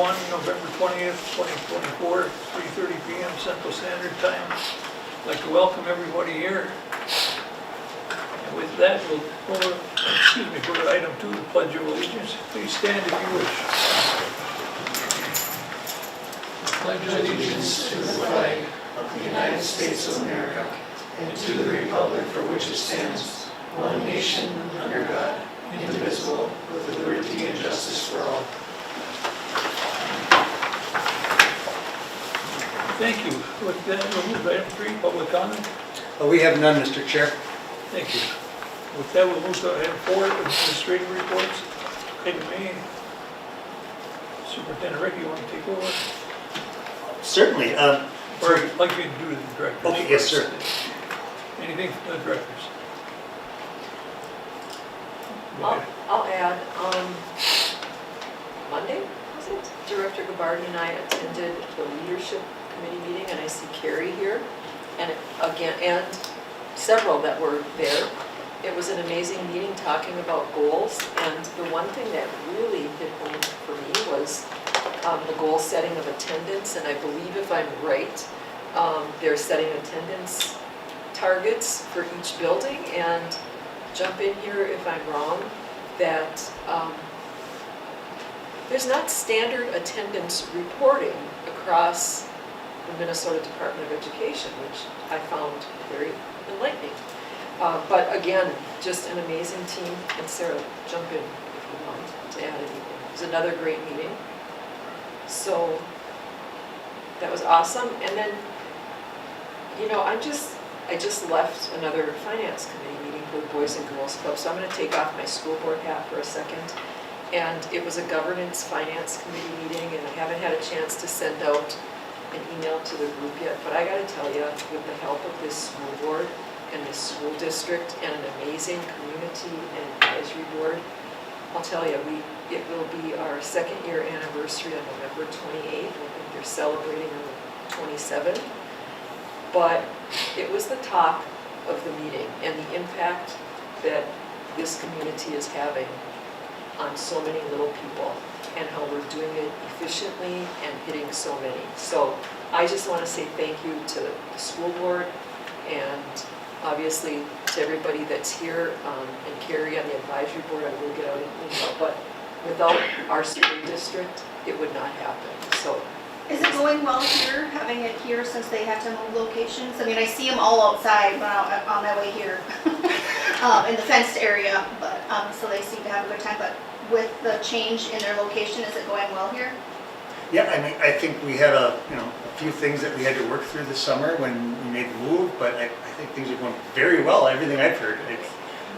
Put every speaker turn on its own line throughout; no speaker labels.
1, November 20th, 2024, 3:30 PM Central Standard Time. I'd like to welcome everybody here. And with that, we'll go to, go to item 2, the Pledge of Allegiance. Please stand if you wish.
Pledge allegiance to the flag of the United States of America and to the republic for which it stands, one nation under God, indivisible, with liberty and justice for all.
Thank you. With that, we'll move to item 3, public comment.
We have none, Mr. Chair.
Thank you. With that, we'll move to item 4, administrative reports. Item A, Superintendent Rick, you want to take over?
Certainly.
Or I'd like you to do the directors.
Okay, yes, sir.
Anything from the directors? Go ahead.
I'll add, Monday, was it? Director Gabardi and I attended the leadership committee meeting, and I see Carrie here, and several that were there. It was an amazing meeting talking about goals, and the one thing that really hit home for me was the goal setting of attendance, and I believe if I'm right, they're setting attendance targets for each building, and jump in here if I'm wrong, that there's not standard attendance reporting across the Minnesota Department of Education, which I found very enlightening. But again, just an amazing team, and Sarah, jump in if you want to add anything. It was another great meeting. So that was awesome. And then, I just left another finance committee meeting for the Boys and Girls Club, so I'm going to take off my school board hat for a second. And it was a governance finance committee meeting, and I haven't had a chance to send out an email to the group yet, but I got to tell you, with the help of this school board and this school district and an amazing community and advisory board, I'll tell you, it will be our 2nd year anniversary on November 28th. I think they're celebrating on the 27th. But it was the talk of the meeting and the impact that this community is having on so many little people, and how we're doing it efficiently and hitting so many. So I just want to say thank you to the school board, and obviously to everybody that's here, and Carrie on the advisory board. I will get out an email, but without our school district, it would not happen. So.
Is it going well here, having it here since they have to move locations? I mean, I see them all outside when I'm on my way here in the fenced area, but so they seem to have a good time. But with the change in their location, is it going well here?
Yeah, I mean, I think we had a few things that we had to work through this summer when we made the move, but I think things are going very well. Everything I've heard,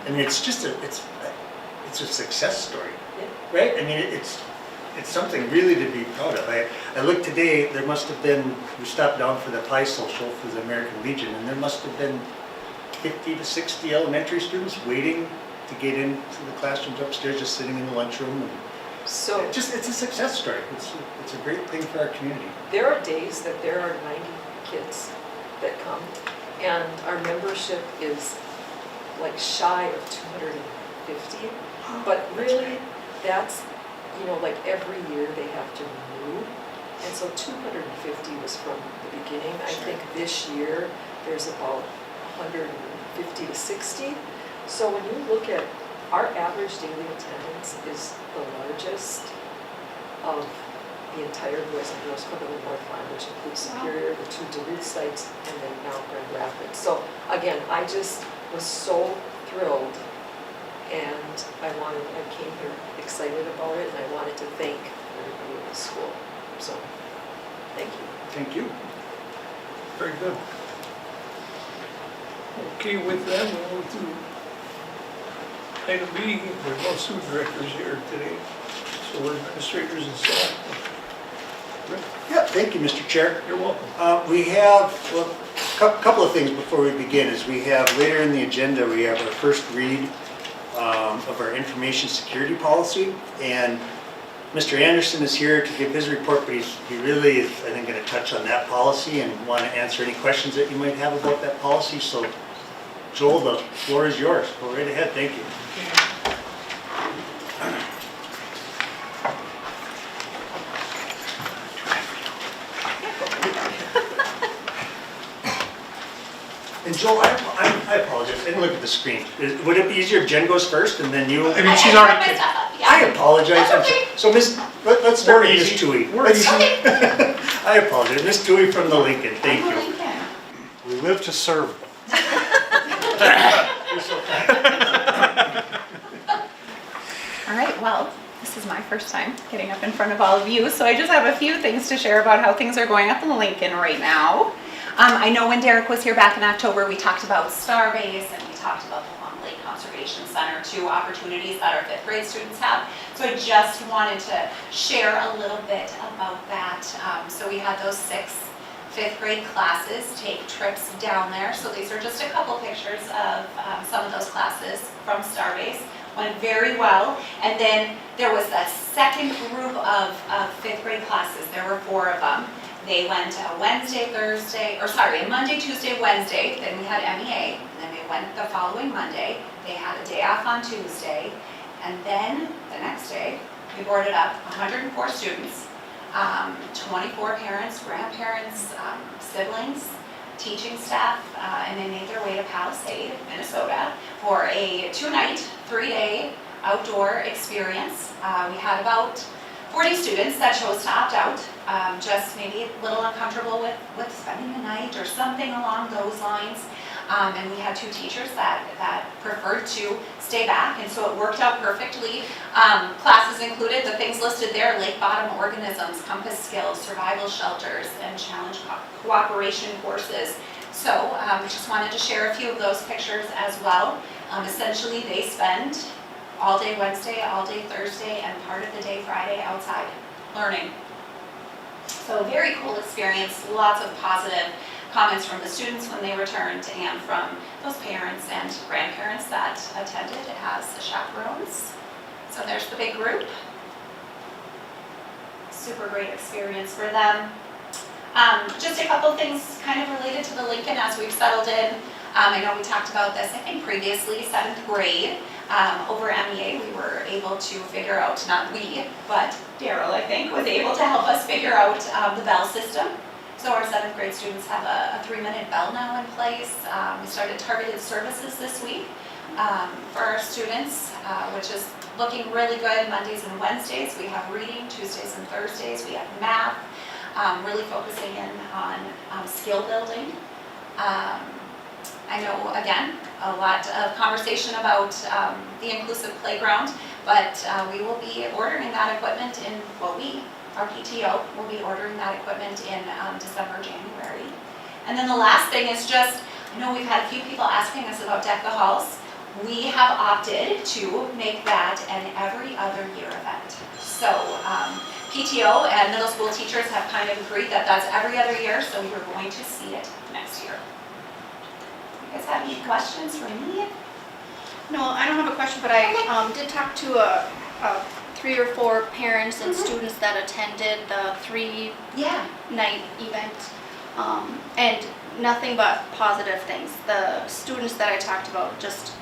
it's just it's a success story, right? I mean, it's something really to be proud of. I looked today, there must have been, we stopped down for the pie social for the American Legion, and there must have been 50 to 60 elementary students waiting to get into the classrooms upstairs, just sitting in the lunchroom. And
So
it's a success story. It's a great thing for our community.
there are days that there are 90 kids that come, and our membership is like shy of 250. But really, that's, like every year they have to renew. And so 250 was from the beginning. I think this year there's about 150 to 60. So when you look at our average daily attendance is the largest of the entire Boys and Girls Club in the North Line, which includes Superior, the 2 Duluth sites, and then now Grand Rapids. So again, I just was so thrilled, and I came here excited about it, and I wanted to thank everybody at the school. So, thank you.
Thank you.
Very good. Okay, with that, we'll move to item B. There are no student directors here today, so we're administrators and staff. Rick,
Yeah, thank you, Mr. Chair.
you're welcome.
We have a couple of things before we begin. We have later in the agenda, we have our first read of our information security policy, and Mr. Anderson is here to give his report, but he really is, I think, going to touch on that policy and want to answer any questions that you might have about that policy. So, Joel, the floor is yours. Go right ahead. Thank you. Joel, I apologize, I didn't look at the screen. Would it be easier if Jen goes first and then you?
I mean, she's already picked.
I apologize.
That's okay.
So let's start with Miss
easy.
Tui.
We're easy.
I apologize, Miss Tui from the Lincoln, thank you.
We live to serve.
You're so kind.
All right, well, this is my first time getting up in front of all of you, so I just have a few things to share about how things are going up in Lincoln right now. I know when Derek was here back in October, we talked about Starbase and we talked about the Long Lake Conservation Center, 2 opportunities that our 5th grade students have. So I just wanted to share a little bit about that. So we had those 6 5th grade classes take trips down there. So these are just a couple pictures of some of those classes from Starbase. Went very well. And then there was that second group of 5th grade classes. There were 4 of them. They went a Monday, Tuesday, Wednesday. Then we had MEA. And then they went the following Monday. They had a day off on Tuesday. And then the next day, we boarded up 104 students, 24 parents, grandparents, siblings, teaching staff, and they made their way to Palisade, Minnesota for a 2-night, 3-day outdoor experience. We had about 40 students that chose to opt out, just maybe a little uncomfortable with spending the night or something along those lines. And we had 2 teachers that preferred to stay back, and so it worked out perfectly. Classes included the things listed there: lake bottom organisms, compass skills, survival shelters, and challenge cooperation courses. So just wanted to share a few of those pictures as well. Essentially, they spend all day Wednesday, all day Thursday, and part of the day Friday outside learning. So very cool experience, lots of positive comments from the students when they returned and from those parents and grandparents that attended as chaperones. So there's the big group. Super great experience for them. Just a couple things kind of related to the Lincoln as we've settled in. I know we talked about this, I think previously, 7th grade. Over MEA, we were able to figure out, not we, but Daryl, I think, was able to help us figure out the bell system. So our 7th grade students have a 3-minute bell now in place. We started targeted services this week for our students, which is looking really good. Mondays and Wednesdays, we have reading. Tuesdays and Thursdays, we have math. Really focusing in on skill building. I know, again, a lot of conversation about the inclusive playground, but we will be ordering that equipment in, our PTO will be ordering that equipment in December, January. And then the last thing is just, I know we've had a few people asking us about Deck the Halls. We have opted to make that an every other year event. So PTO and middle school teachers have kind of agreed that that's every other year, so you're going to see it next year. You guys have any questions for me?
No, I don't have a question, but I did talk to 3 or 4 parents and students that attended the 3-night event, and nothing but positive things. The students that I talked about just,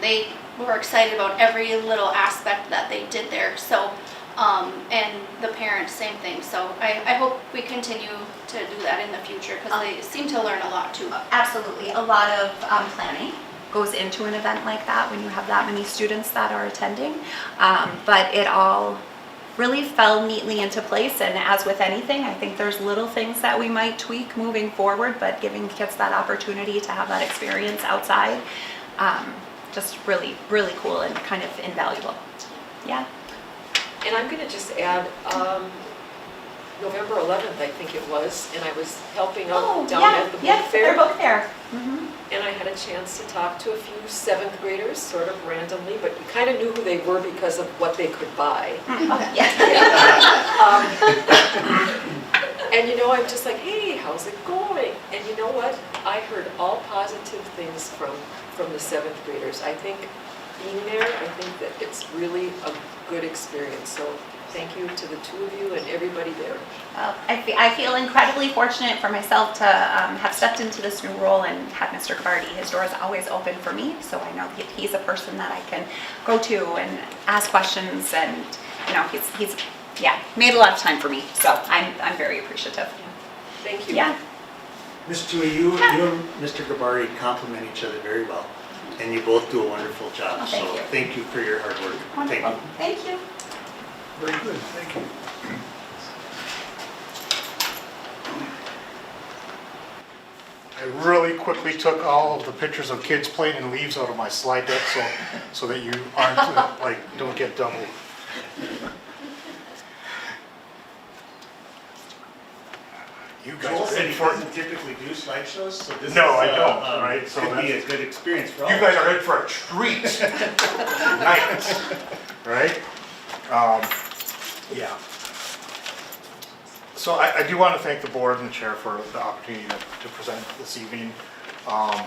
they were excited about every little aspect that they did there. So, and the parents, same thing. So I hope we continue to do that in the future because they seem to learn a lot too.
Absolutely. A lot of planning goes into an event like that when you have that many students that are attending. But it all really fell neatly into place, and as with anything, I think there's little things that we might tweak moving forward, but giving kids that opportunity to have that experience outside, just really, really cool and kind of invaluable. Yeah.
And I'm going to just add, November 11th, I think it was, and I was helping out down at the book fair.
Their book fair. Mm-hmm.
And I had a chance to talk to a few 7th graders, sort of randomly, but you kind of knew who they were because of what they could buy.
Okay. Yes.
And I'm just like, hey, how's it going? And you know what? I heard all positive things from the 7th graders. I think being there, I think that it's really a good experience. So thank you to the 2 of you and everybody there.
I feel incredibly fortunate for myself to have stepped into this new role and have Mr. Cavardi. His door is always open for me, so I know he's a person that I can go to and ask questions, and he's made a lot of time for me. So I'm very appreciative.
Thank you.
Yeah.
Ms. Tui, you and Mr. Gabari complement each other very well, and you both do a wonderful job.
Oh, thank
So
you.
thank you for your hard work. Thank you.
Thank you.
Very good, thank you.
I really quickly took all of the pictures of kids playing in leaves out of my slide deck so that you aren't, don't get double. You
Joel
guys are
said
in
he
for,
doesn't typically do slideshows, so this
No,
is,
I don't, right? So
could be a
that's-
good experience for all.
you guys are in for a treat tonight, right? Yeah. So I do want to thank the board and the chair for the opportunity to present this evening. I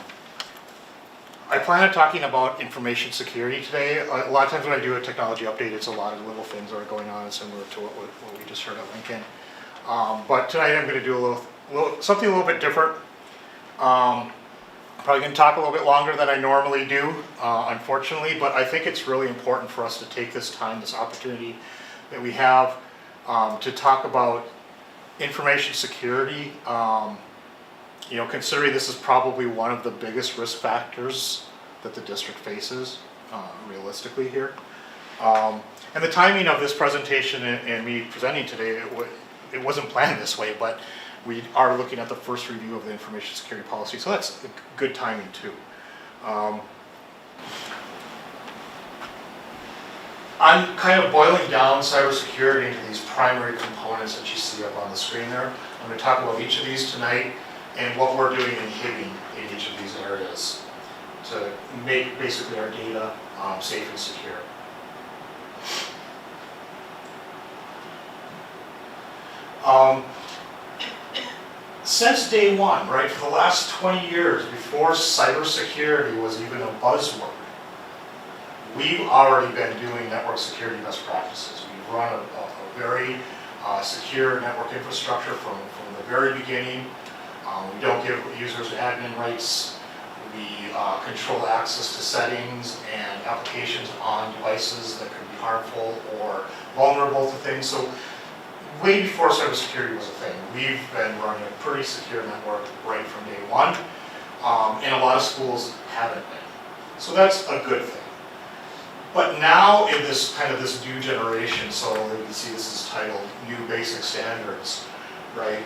plan on talking about information security today. A lot of times when I do a technology update, it's a lot of little things that are going on similar to what we just heard at Lincoln. But tonight I'm going to do something a little bit different. Probably going to talk a little bit longer than I normally do, unfortunately, but I think it's really important for us to take this time, this opportunity that we have to talk about information security. You know, considering this is probably one of the biggest risk factors that the district faces realistically here. And the timing of this presentation and me presenting today, it wasn't planned this way, but we are looking at the first review of the information security policy, so that's good timing too. I'm kind of boiling down cybersecurity into these primary components that you see up on the screen there. I'm going to talk about each of these tonight and what we're doing in Hibbing in each of these areas to make basically our data safe and secure. Since day one, right, for the last 20 years, before cybersecurity was even a buzzword, we've already been doing network security best practices. We've run a very secure network infrastructure from the very beginning. We don't give users admin rights. We control access to settings and applications on devices that could be harmful or vulnerable to things. So way before cybersecurity was a thing, we've been running a pretty secure network right from day one. And a lot of schools haven't been. So that's a good thing. But now in this kind of this new generation, so you can see this is titled New Basic Standards, right?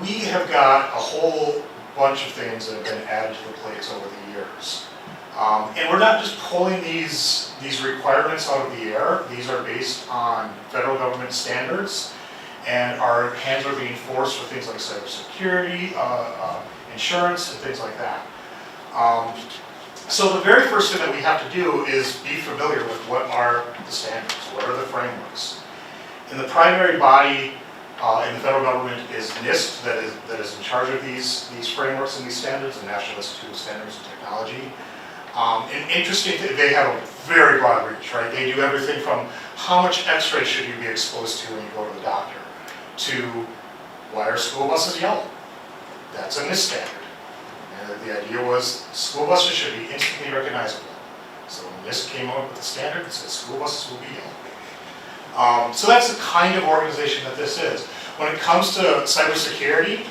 We have got a whole bunch of things that have been added to the plates over the years. And we're not just pulling these requirements out of the air. These are based on federal government standards, and our hands are being forced for things like cybersecurity, insurance, and things like that. So the very first thing that we have to do is be familiar with what are the standards, what are the frameworks. And the primary body in the federal government is NIST, that is in charge of these frameworks and these standards, the National Institute of Standards and Technology. And interesting, they have a very broad reach, right? They do everything from how much x-ray should you be exposed to when you go to the doctor, to why are school buses yellow? That's a NIST standard. And the idea was school buses should be instantly recognizable. So when NIST came up with the standard, it said school buses will be yellow. So that's the kind of organization that this is. When it comes to cybersecurity,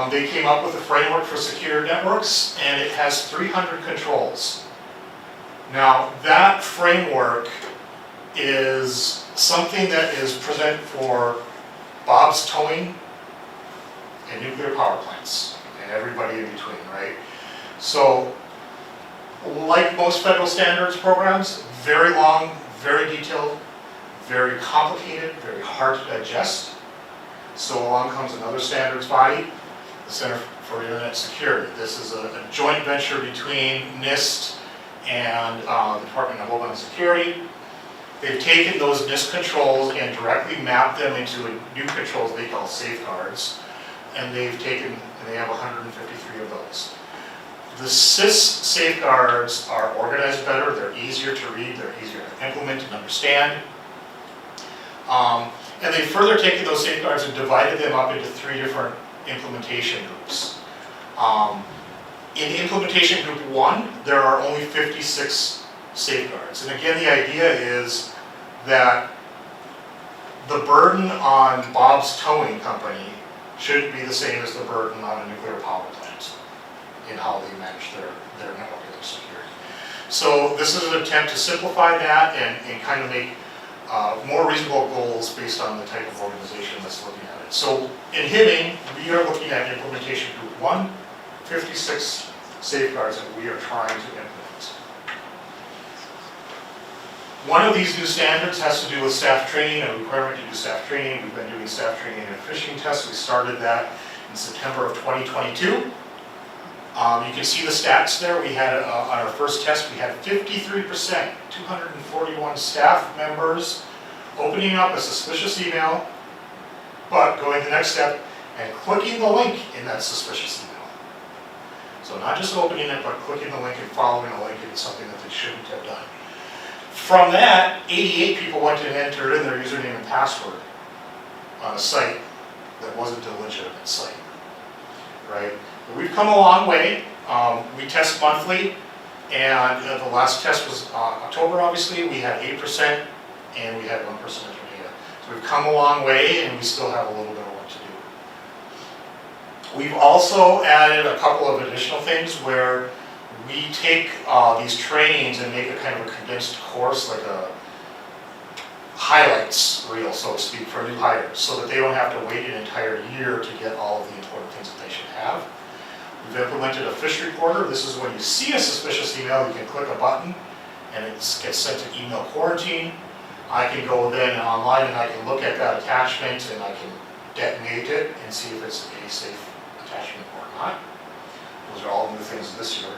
they came up with a framework for secure networks, and it has 300 controls. Now, that framework is something that is present for Bob's Towing and nuclear power plants, and everybody in between, right? So, like most federal standards programs, very long, very detailed, very complicated, very hard to digest. So along comes another standards body, the Center for Internet Security. This is a joint venture between NIST and the Department of Homeland Security. They've taken those NIST controls and directly mapped them into new controls they call safeguards. And they have 153 of those. The SIS safeguards are organized better, they're easier to read, they're easier to implement and understand. And they've further taken those safeguards and divided them up into 3 different implementation groups. In implementation group 1, there are only 56 safeguards. And again, the idea is that the burden on Bob's Towing Company should be the same as the burden on a nuclear power plant in how they manage their network and their security. So this is an attempt to simplify that and kind of make more reasonable goals based on the type of organization that's looking at it. So in Hibbing, we are looking at implementation group 156 safeguards that we are trying to implement. One of these new standards has to do with staff training, a requirement to do staff training. We've been doing staff training and phishing tests. We started that in September of 2022. You can see the stats there. We had, on our first test, we had 53%, 241 staff members opening up a suspicious email, but going the next step and clicking the link in that suspicious email. So not just opening it, but clicking the link and following the link into something that they shouldn't have done. From that, 88 people went and entered in their username and password on a site that wasn't a legitimate site, right? But we've come a long way. We test monthly, and the last test was October, obviously. We had 8%, and we had 1% enter data. So we've come a long way, and we still have a little bit of work to do. We've also added a couple of additional things where we take these trainings and make a kind of a condensed course, like a highlights reel, so to speak, for new hires, so that they don't have to wait an entire year to get all of the important things that they should have. We've implemented a fish reporter. This is when you see a suspicious email, you can click a button and it gets sent to email quarantine. I can go then online and I can look at that attachment and I can detonate it and see if it's a safe attachment or not. Those are all new things this year.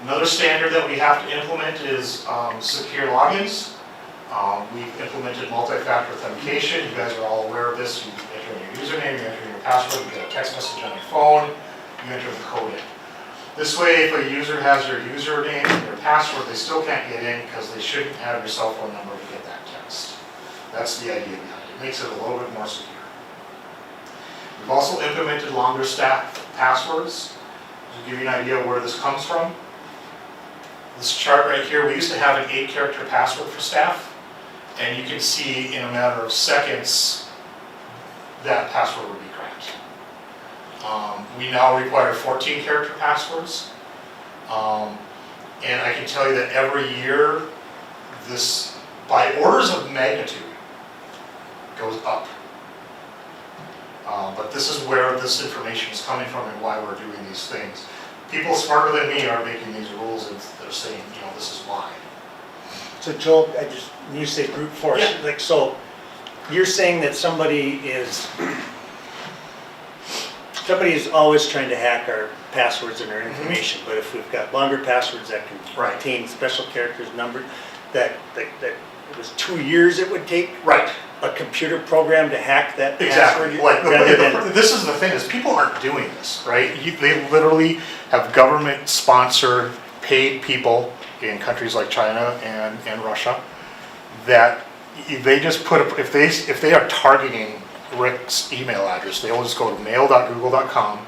Another standard that we have to implement is secure logins. We've implemented multi-factor authentication. You guys are all aware of this. You enter in your username, you enter in your password, you get a text message on your phone, you enter the code in. This way, if a user has your username and your password, they still can't get in because they shouldn't have your cell phone number to get that text. That's the idea behind it. It makes it a little bit more secure. We've also implemented longer staff passwords. To give you an idea of where this comes from, this chart right here, we used to have an 8-character password for staff, and you can see in a matter of seconds that password would be cracked. We now require 14-character passwords, and I can tell you that every year this, by orders of magnitude, goes up. But this is where this information is coming from and why we're doing these things. People smarter than me are making these rules and they're saying, you know, this is why.
So Joel, when you say brute force,
Yeah.
like, so you're saying that somebody is always trying to hack our passwords and our information, but if we've got longer passwords that can
Right.
contain special characters, numbered, that it was 2 years it would take
Right.
a computer program to hack that
Exactly.
password?
Like,
rather than-
this is the thing, is people aren't doing this, right? They literally have government-sponsored, paid people in countries like China and Russia that they just put, if they are targeting Rick's email address, they will just go to mail.google.com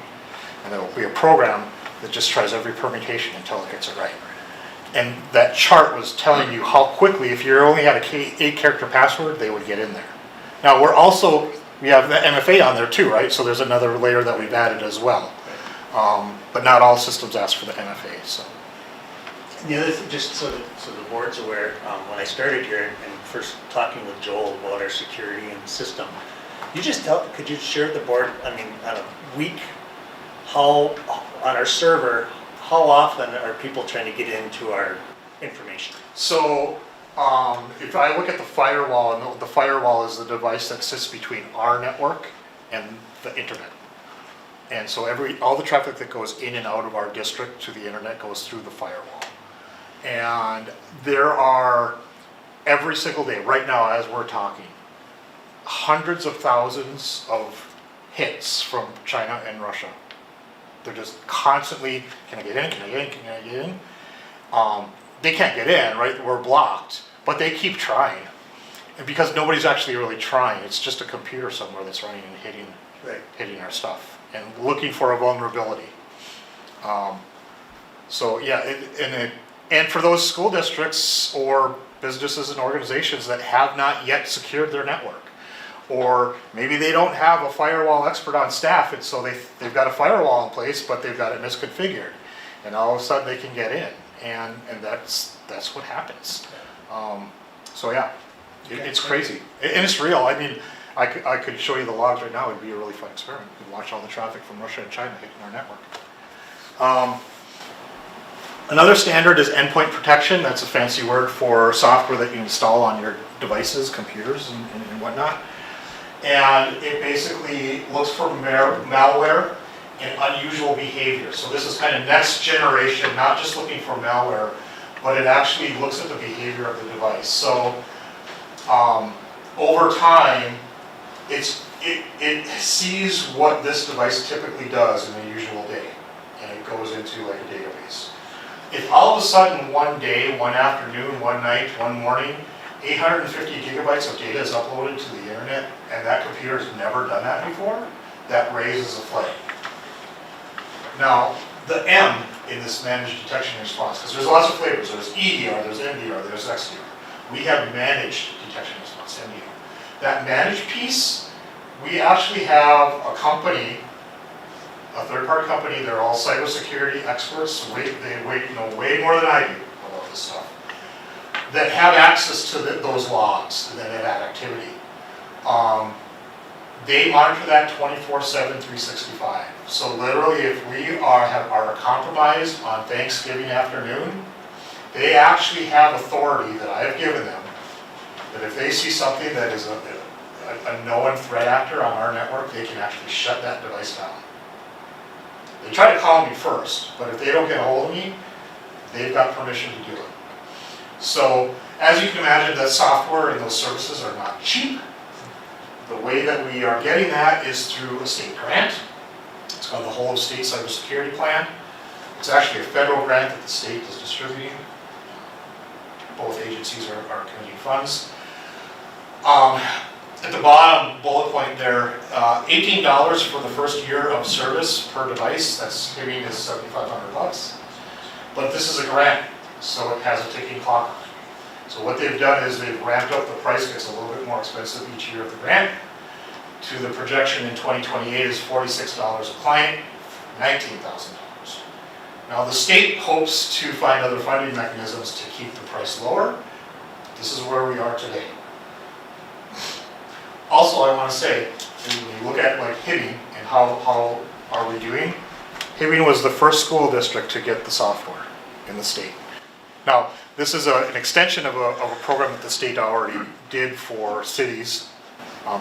and there will be a program that just tries every permutation until it gets it right. And that chart was telling you how quickly, if you only had a 8-character password, they would get in there. Now we have the MFA on there too, right? So there's another layer that we've added as well. But not all systems ask for the MFA, so.
And the other thing, just so the board's aware, when I started here and first talking with Joel about our security and system, could you share with the board, I mean, on a week, on our server, how often are people trying to get into our information?
So if I look at the firewall, and the firewall is the device that sits between our network and the internet. And so all the traffic that goes in and out of our district to the internet goes through the firewall. And there are, every single day, right now as we're talking, hundreds of thousands of hits from China and Russia. They're just constantly, can I get in, can I get in, can I get in? They can't get in, right? We're blocked, but they keep trying. And because nobody's actually really trying, it's just a computer somewhere that's running and hitting our stuff and looking for a vulnerability. So yeah, and for those school districts or businesses and organizations that have not yet secured their network, Or maybe they don't have a firewall expert on staff, and so they've got a firewall in place, but they've got it misconfigured. And all of a sudden they can get in, and that's what happens. So yeah, it's crazy, and it's real. I mean, I could show you the logs right now. It'd be a really fun experiment. You could watch all the traffic from Russia and China hitting our network. Another standard is endpoint protection. That's a fancy word for software that you install on your devices, computers, and whatnot. And it basically looks for malware and unusual behavior. So this is kind of next generation, not just looking for malware, but it actually looks at the behavior of the device. So over time, it sees what this device typically does in a usual day, and it goes into like a database. If all of a sudden one day, one afternoon, one night, one morning, 850 gigabytes of data is uploaded to the internet, and that computer has never done that before, that raises a flag. Now, the M in this managed detection and response, because there's lots of flavors. There's EDR, there's MDR, there's XDR. We have managed detection and response, MDR. That managed piece, we actually have a company, a third-party company. They're all cybersecurity experts. They know way more than I do about this stuff. That have access to those logs, that activity. They monitor that 24/7, 365. So literally, if we are compromised on Thanksgiving afternoon, they actually have authority that I have given them, that if they see something that is a known threat actor on our network, they can actually shut that device down. They try to call me first, but if they don't get a hold of me, they've got permission to do it. So, as you can imagine, that software and those services are not cheap. The way that we are getting that is through a state grant. It's called the Whole of State Cybersecurity Plan. It's actually a federal grant that the state is distributing. Both agencies are committing funds. At the bottom bullet point there, $18 for the first year of service per device. That's Hibbing is $7,500. But this is a grant, so it has a ticking clock. So what they've done is they've ramped up the price. Gets a little bit more expensive each year of the grant. To the projection in 2028 is $46 a client, $19,000. Now the state hopes to find other funding mechanisms to keep the price lower. This is where we are today. Also, I want to say, when you look at like Hibbing and how are we doing, Hibbing was the first school district to get the software in the state. Now, this is an extension of a program that the state already did for cities.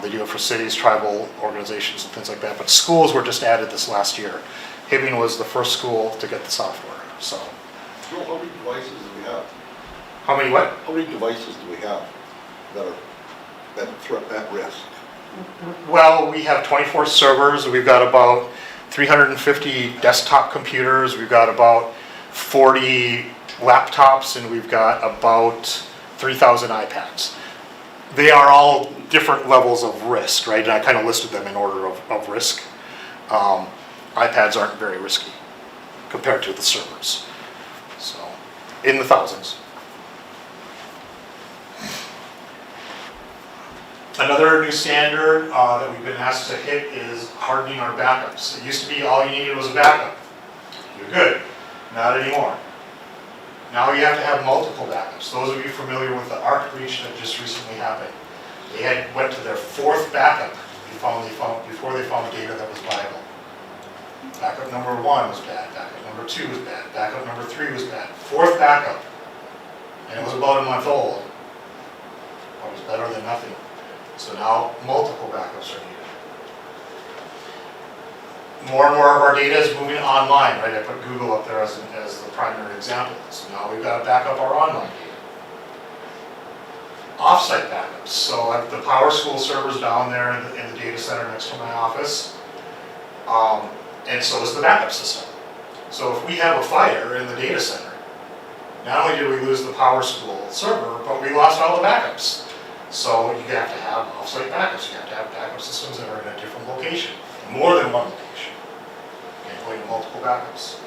They do it for cities, tribal organizations, and things like that. But schools were just added this last year. Hibbing was the first school to get the software. So,
Joe, how many devices do we have?
how many what?
How many devices do we have that are at risk?
Well, we have 24 servers. We've got about 350 desktop computers. We've got about 40 laptops, and we've got about 3,000 iPads. They are all different levels of risk, right? And I kind of listed them in order of risk. iPads aren't very risky compared to the servers. So, in the thousands. Another new standard that we've been asked to hit is hardening our backups. It used to be all you needed was a backup. You're good. Not anymore. Now you have to have multiple backups. Those of you familiar with the Arc breach that just recently happened, they went to their fourth backup before they found data that was viable. Backup number 1 was bad. Backup number 2 was bad. Backup number 3 was bad. Fourth backup, and it was about a month old. It was better than nothing. So now multiple backups are needed. More and more of our data is moving online, right? I put Google up there as the primary example. So now we've got to back up our online data. Off-site backups. So I have the PowerSchool servers down there in the data center next to my office. And so is the backup system. So if we have a fire in the data center, not only did we lose the PowerSchool server, but we lost all the backups. So you have to have off-site backups. You have to have backup systems that are in a different location, more than one location. You can't go into multiple backups.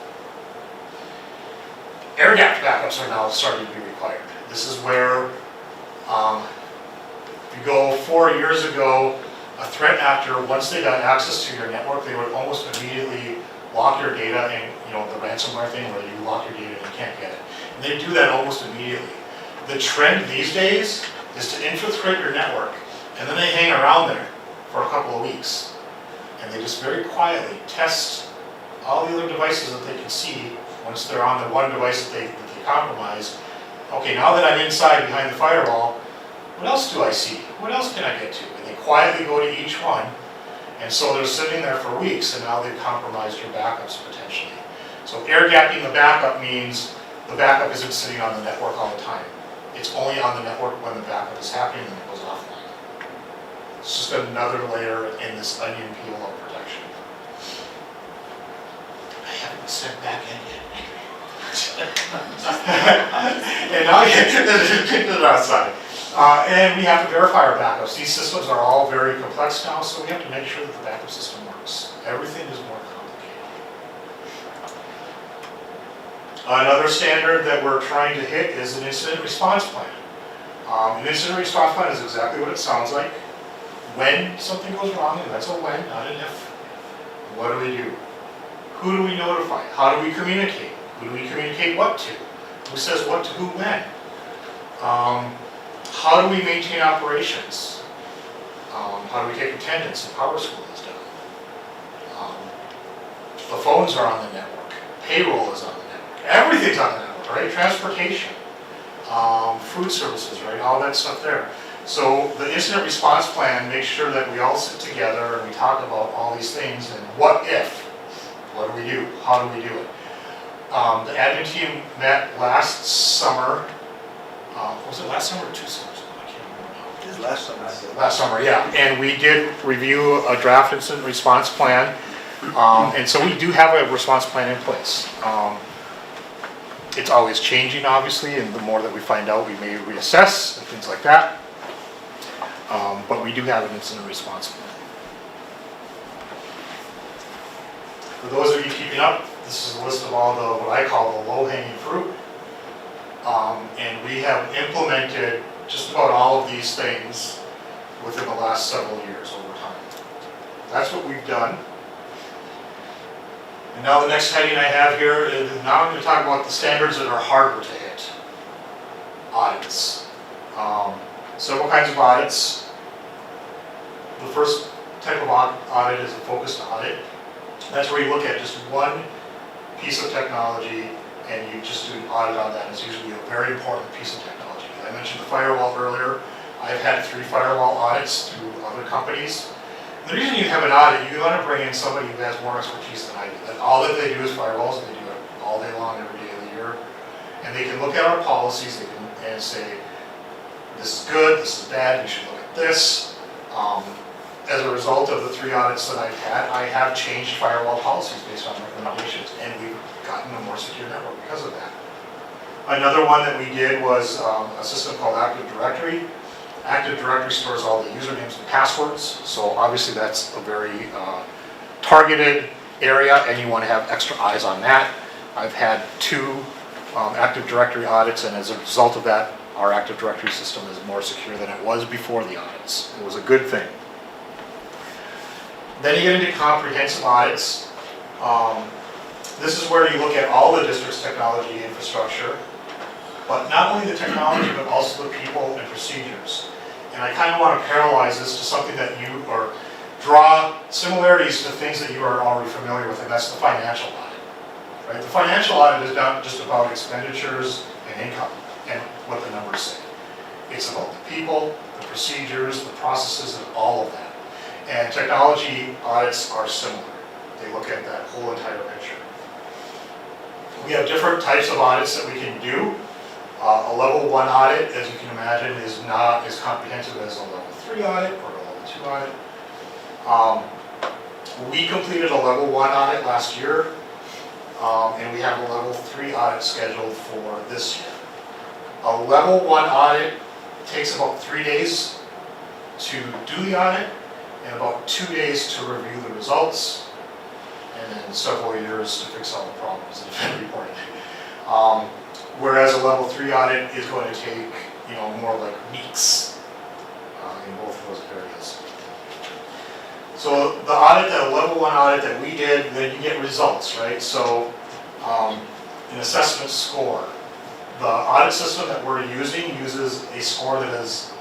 Air-gapped backups are now starting to be required. This is where, if you go 4 years ago, A threat actor, once they got access to your network, they would almost immediately lock your data and, the ransomware thing where you lock your data and you can't get it. And they do that almost immediately. The trend these days is to infiltrate your network, and then they hang around there for a couple of weeks. And they just very quietly test all the other devices that they can see once they're on the one device that they compromise. Okay, now that I'm inside behind the firewall, what else do I see? What else can I get to? And they quietly go to each one. And so they're sitting there for weeks, and now they've compromised your backups potentially. So air gapping the backup means the backup isn't sitting on the network all the time. It's only on the network when the backup is happening and it goes offline. It's just another layer in this onion peel of protection. I haven't sent back in yet. And now you kicked it outside. And we have to verify our backups. These systems are all very complex now, so we have to make sure that the backup system works. Everything is more complicated. Another standard that we're trying to hit is an incident response plan. An incident response plan is exactly what it sounds like. When something goes wrong, and that's a when, not an if, what do we do? Who do we notify? How do we communicate? Who do we communicate what to? Who says what to who when? How do we maintain operations? How do we take attendance and power school is done? The phones are on the network. Payroll is on the network. Everything's on the network, right? Transportation, food services, right? All that stuff there. So the incident response plan makes sure that we all sit together and we talk about all these things and what if? What do we do? How do we do it? The admin team met last summer. Was it last summer or 2 summers ago? I can't remember now.
It is last summer, I think.
Last summer, yeah. And we did review a draft incident response plan. And so we do have a response plan in place. It's always changing, obviously, and the more that we find out, we may reassess and things like that. But we do have an incident response plan. For those of you keeping up, this is a list of all the, what I call the low-hanging fruit. And we have implemented just about all of these things within the last several years over time. That's what we've done. And now the next heading I have here is, now I'm going to talk about the standards that are harder to hit. Audits. Several kinds of audits. The first type of audit is a focused audit. That's where you look at just one piece of technology and you just do an audit on that. It's usually a very important piece of technology. I mentioned the firewall earlier. I've had 3 firewall audits through other companies. The reason you have an audit, you want to bring in somebody who has more expertise than I do. That all that they do is firewalls, and they do it all day long, every day of the year. And they can look at our policies and say, this is good, this is bad, you should look at this. As a result of the 3 audits that I've had, I have changed firewall policies based on recommendations, and we've gotten a more secure network because of that. Another one that we did was a system called Active Directory. Active Directory stores all the usernames and passwords, so obviously that's a very targeted area, and you want to have extra eyes on that. I've had 2 Active Directory audits, and as a result of that, our Active Directory system is more secure than it was before the audits. It was a good thing. Then you get into comprehensive audits. This is where you look at all the district's technology infrastructure, but not only the technology, but also the people and procedures. And I kind of want to parallelize this to something that you, or draw similarities to things that you are already familiar with, and that's the financial audit. Right? The financial audit is not just about expenditures and income and what the numbers say. It's about the people, the procedures, the processes, and all of that. And technology audits are similar. They look at that whole entire picture. We have different types of audits that we can do. A level 1 audit, as you can imagine, is not as comprehensive as a level 3 audit or a level 2 audit. We completed a level 1 audit last year, and we have a level 3 audit scheduled for this year. A level 1 audit takes about 3 days to do the audit, and about 2 days to review the results, and then several years to fix all the problems that have been reported. Whereas a level 3 audit is going to take, more like weeks in both of those areas. So the audit, that level 1 audit that we did, then you get results, right? So an assessment score. The audit system that we're using uses a score that is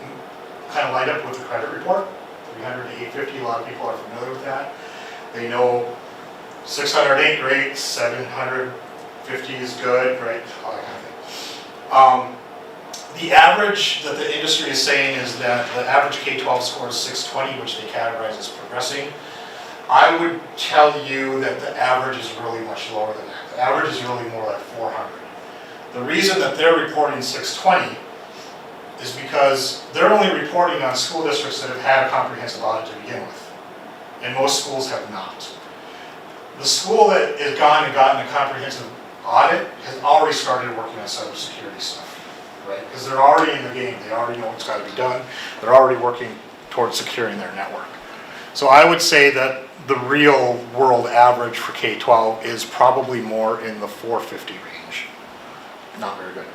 kind of lined up with the credit report, 300 to 850, a lot of people are familiar with that. They know 600 ain't great, 750 is good, right, all that kind of thing. The average that the industry is saying is that the average K-12 score is 620, which they categorize as progressing. I would tell you that the average is really much lower than that. The average is really more like 400. The reason that they're reporting 620 is because they're only reporting on school districts that have had a comprehensive audit to begin with, and most schools have not. The school that has gone and gotten a comprehensive audit has already started working on cybersecurity stuff, right? Because they're already in the game, they already know what's got to be done, they're already working towards securing their network. So I would say that the real world average for K-12 is probably more in the 450 range. Not very good.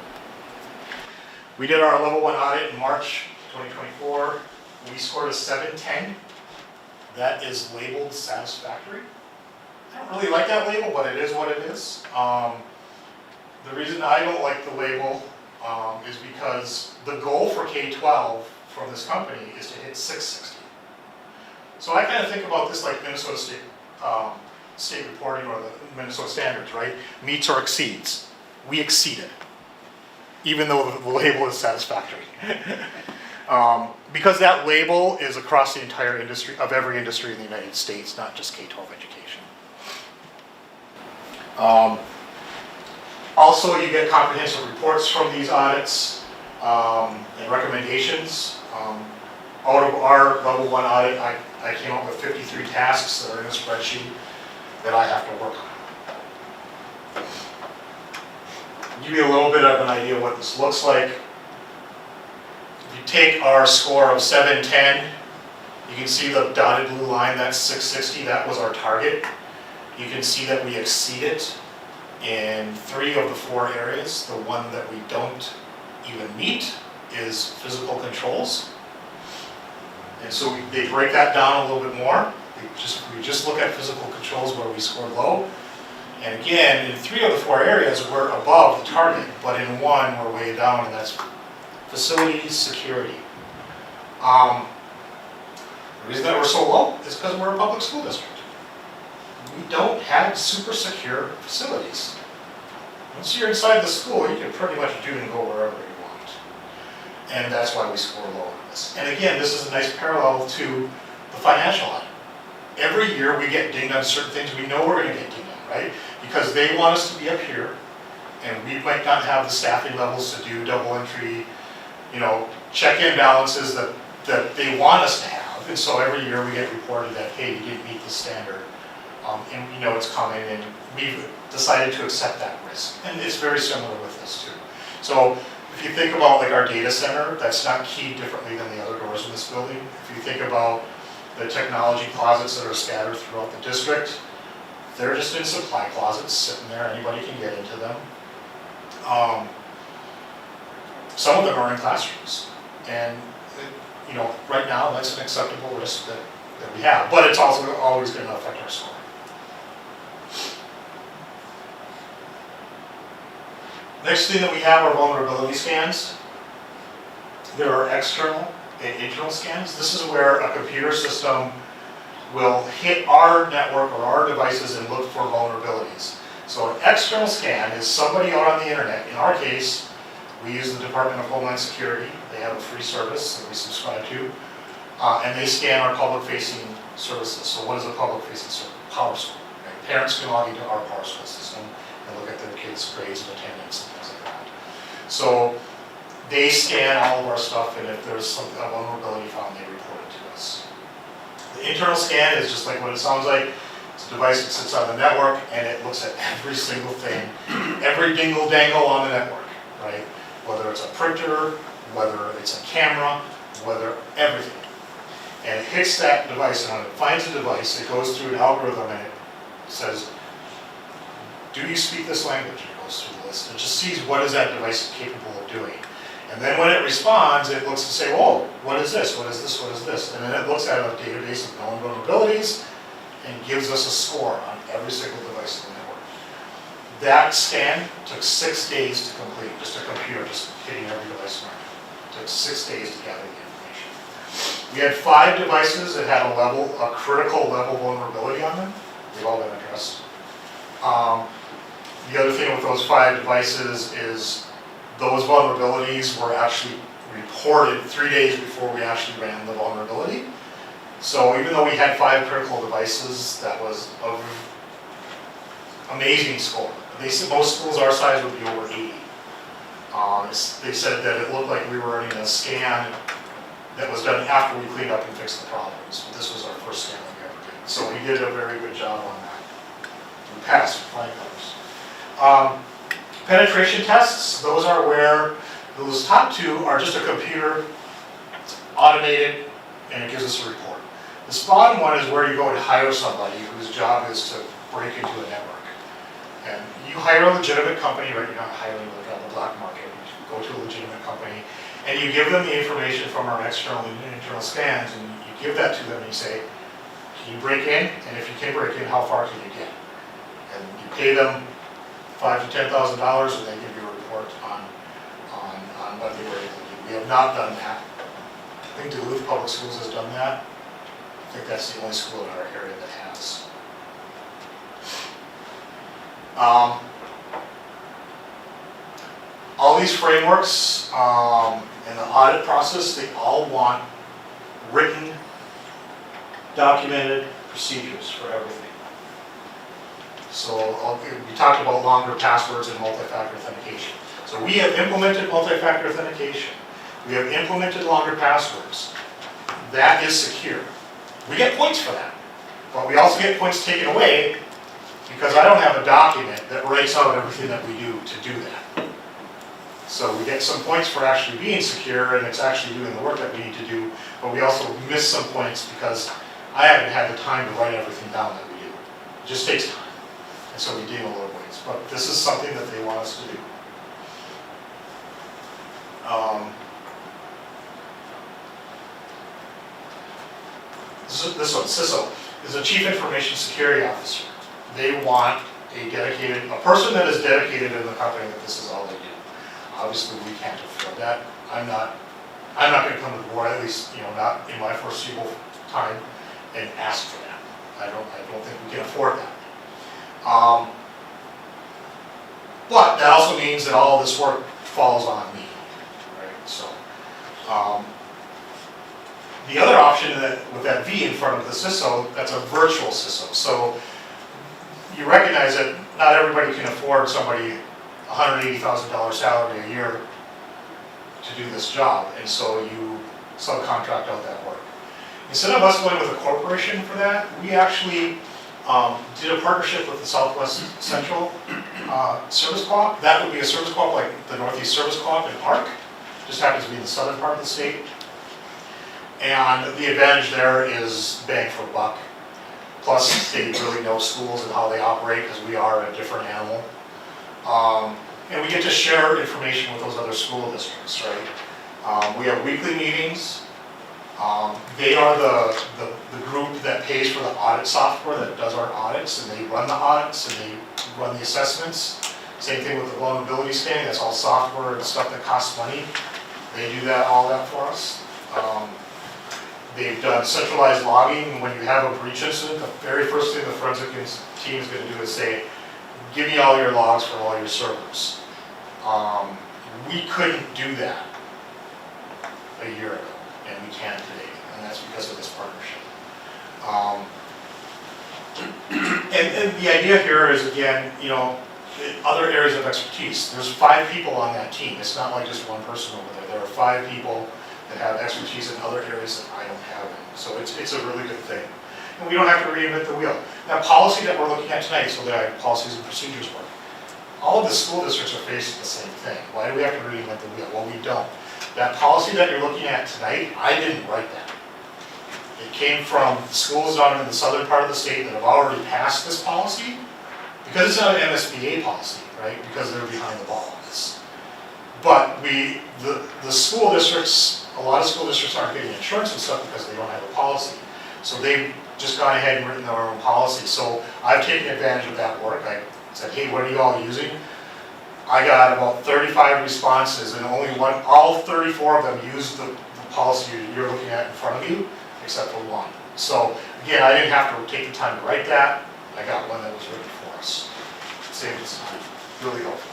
We did our level 1 audit in March 2024. We scored a 710. That is labeled satisfactory. I don't really like that label, but it is what it is. The reason I don't like the label is because the goal for K-12 from this company is to hit 660. So I kind of think about this like Minnesota state reporting or the Minnesota standards, right? Meets or exceeds. We exceeded, even though the label is satisfactory. Because that label is across the entire industry, of every industry in the United States, not just K-12 education. Also, you get comprehensive reports from these audits and recommendations. Out of our level 1 audit, I came up with 53 tasks that are in a spreadsheet that I have to work on. Give you a little bit of an idea of what this looks like. If you take our score of 710, you can see the dotted blue line, that's 660, that was our target. You can see that we exceed it in 3 of the 4 areas. The one that we don't even meet is physical controls. And so they break that down a little bit more. We just look at physical controls where we scored low. And again, in 3 of the 4 areas, we're above the target, but in 1, we're way down, and that's facilities security. The reason that we're so low is because we're a public school district. We don't have super secure facilities. Once you're inside the school, you can pretty much do and go wherever you want. And that's why we score low on this. And again, this is a nice parallel to the financial audit. Every year we get dinged on certain things we know we're going to get dinged on, right? Because they want us to be up here, and we might not have the staffing levels to do double entry, check-in balances that they want us to have. And so every year we get reported that, hey, you didn't meet the standard, and you know it's coming, and we've decided to accept that risk. And it's very similar with this too. So if you think about like our data center, that's not keyed differently than the other doors in this building. If you think about the technology closets that are scattered throughout the district, they're just in supply closets sitting there, anybody can get into them. Some of them are in classrooms, and right now that's an acceptable risk that we have, but it's also always going to affect our score. Next thing that we have are vulnerability scans. There are external and internal scans. This is where a computer system will hit our network or our devices and look for vulnerabilities. So an external scan is somebody out on the internet. In our case, we use the Department of Homeland Security. They have a free service that we subscribe to, and they scan our public-facing services. So what is a public-facing service? PowerSchool. Right? Parents can log into our PowerSchool system and look at their kids' grades and attendance and things like that. So they scan all of our stuff, and if there's a vulnerability found, they report it to us. The internal scan is just like what it sounds like. It's a device that sits on the network, and it looks at every single thing, every dingle-dangle on the network, right? Whether it's a printer, whether it's a camera, whether everything. And it hits that device, and when it finds a device, it goes through an algorithm, and it says, do you speak this language? It goes through the list. It just sees what is that device capable of doing. And then when it responds, it looks to say, whoa, what is this, what is this, what is this? And then it looks at a database of known vulnerabilities and gives us a score on every single device in the network. That scan took 6 days to complete, just a computer just hitting every device in our network. It took 6 days to gather the information. We had 5 devices that had a critical level vulnerability on them. They've all been addressed. The other thing with those 5 devices is those vulnerabilities were actually reported 3 days before we actually ran the vulnerability. So even though we had 5 critical devices, that was an amazing score. They said most schools our size would be over 80. They said that it looked like we were running a scan that was done after we cleaned up and fixed the problems. But this was our first scan that we ever did. So we did a very good job on that. We passed with flying colors. Penetration tests, those are where those top 2 are just a computer, automated, and it gives us a report. This bottom one is where you go and hire somebody whose job is to break into a network. And you hire a legitimate company, right? You're not hiring like on the black market. You go to a legitimate company, and you give them the information from our external and internal scans, and you give that to them and you say, can you break in? And if you can break in, how far can you get? And you pay them $5,000 to $10,000, and they give you a report on what they were able to do. We have not done that. I think Duluth Public Schools has done that. I think that's the only school in our area that has. All these frameworks and the audit process, they all want written, documented procedures for everything. So we talked about longer passwords and multi-factor authentication. So we have implemented multi-factor authentication. We have implemented longer passwords. That is secure. We get points for that. But we also get points taken away because I don't have a document that writes out everything that we do to do that. So we get some points for actually being secure and it's actually doing the work that we need to do, but we also miss some points because I haven't had the time to write everything down that we do. It just takes time. And so we deal a little ways. But this is something that they want us to do. This one, CISO, is a Chief Information Security Officer. They want a person that is dedicated in the company that this is all they do. Obviously, we can't afford that. I'm not going to come to the board, at least, not in my foreseeable time, and ask for that. I don't think we can afford that. But that also means that all of this work falls on me, right? So, the other option with that V in front of the CISO, that's a virtual CISO. So you recognize that not everybody can afford somebody $180,000 salary a year to do this job, and so you subcontract out that work. Instead of us going with a corporation for that, we actually did a partnership with the Southwest Central Service Co-op. That would be a service co-op like the Northeast Service Co-op in Park. Just happens to be in the southern part of the state. And the advantage there is bang for buck. Plus, they really know schools and how they operate because we are a different animal. And we get to share information with those other school districts, right? We have weekly meetings. They are the group that pays for the audit software that does our audits, and they run the audits and they run the assessments. Same thing with the vulnerability scanning. That's all software and stuff that costs money. They do all that for us. They've done centralized logging. When you have a breach incident, the very first thing the forensic team is going to do is say, give me all your logs for all your servers. We couldn't do that a year ago, and we can today, and that's because of this partnership. And the idea here is, again, other areas of expertise. There's 5 people on that team. It's not like just one person over there. There are 5 people that have expertise in other areas that I don't have in. So it's a really good thing. And we don't have to reinvent the wheel. That policy that we're looking at tonight, so that policies and procedures work. All of the school districts are facing the same thing. Why do we have to reinvent the wheel? Well, we don't. That policy that you're looking at tonight, I didn't write that. It came from schools down in the southern part of the state that have already passed this policy, because it's not an MSBA policy, right? Because they're behind the ball on this. But the school districts, a lot of school districts aren't getting insurance and stuff because they don't have a policy. So they've just gone ahead and written their own policy. So I've taken advantage of that work. I said, hey, what are you all using? I got about 35 responses and only all 34 of them used the policy you're looking at in front of you, except for one. So again, I didn't have to take the time to write that. I got one that was written for us. Saved us time, really helpful.